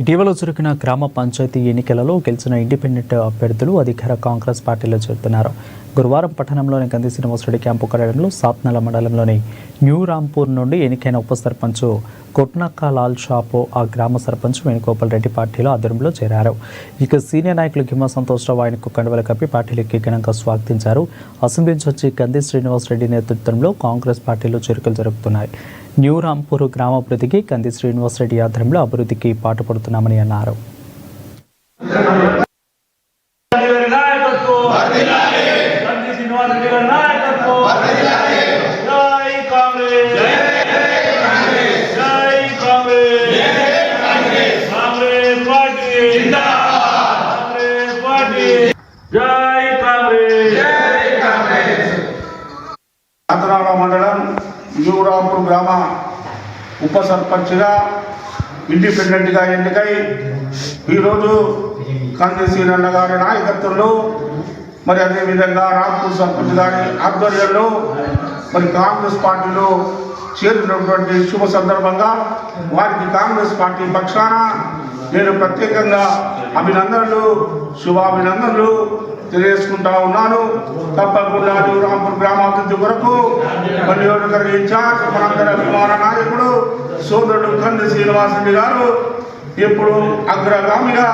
ఇటీవల జరిగిన గ్రామ పంచాయతీ ఎన్నికలలో గెలిచిన ఇండిపెండెంట్ అభ్యర్థులు అధికార కాంగ్రెస్ పార్టీలో చేరుతున్నారు. గురువారం పట్టణంలోని గంధి శ్రీనివాసరెడ్డి క్యాంపు కార్యాలయంలో సాత్నల మండలంలోని న్యూ రాంపూర్ నుండి ఎన్నికైన ఉప సర్పంచ్ కొట్నక్క లాల్ షాపు ఆ గ్రామ సర్పంచ్ వేణుగోపాల్ రెడ్డి పార్టీలో ఆధ్వర్యంలో చేరారు. ఇక సీనియర్ నాయకులు గిమ్మ సంతోషరావు ఆయనకు కండువలు కప్పి పార్టీలోకి ఘనంగా స్వాగతించారు. అసెంబ్లీ నుంచి వచ్చి గంధి శ్రీనివాసరెడ్డి నేతృత్వంలో కాంగ్రెస్ పార్టీలో చేరికలు జరుగుతున్నాయి. న్యూ రాంపూర్ గ్రామాభివృద్ధికి గంధి శ్రీనివాసరెడ్డి ఆధ్వర్యంలో అభివృద్ధికి పాటుపడుతున్నామని అన్నారు. సాత్నల మండలం న్యూ రాంపూర్ గ్రామ ఉప సర్పంచ్గా ఇండిపెండెంట్గా ఎన్నికై ఈరోజు కంది శ్రీరన్న గారి నాయకత్వంలో మరి అదేవిధంగా రాంపూర్ సర్పంచ్ గారి ఆధ్వర్యంలో మరి కాంగ్రెస్ పార్టీలో చేరినటువంటి శుభ సందర్భంగా వారికి కాంగ్రెస్ పార్టీ పక్షాన నేను ప్రత్యేకంగా అభినందనలు శుభాభినందనలు తెలియజేసుకుంటా ఉన్నాను. తప్పకుండా న్యూ రాంపూర్ గ్రామాభివృద్ధి కొరకు నియోజకవర్గ ఇన్ఛార్జ్ మనందరి అభిమాన నాయకుడు సోదరుడు కంది శ్రీనివాసరెడ్డి గారు ఎప్పుడు అగ్రగామిగా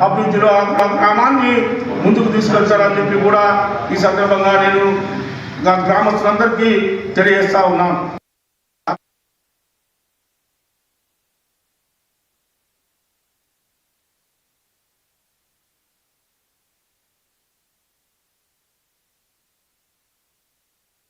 అభివృద్ధిలో గ్రామాన్ని ముందుకు తీసుకెళ్తారని చెప్పి కూడా ఈ సందర్భంగా నేను గ్రామస్తులందరికీ తెలియజేస్తా ఉన్నాను.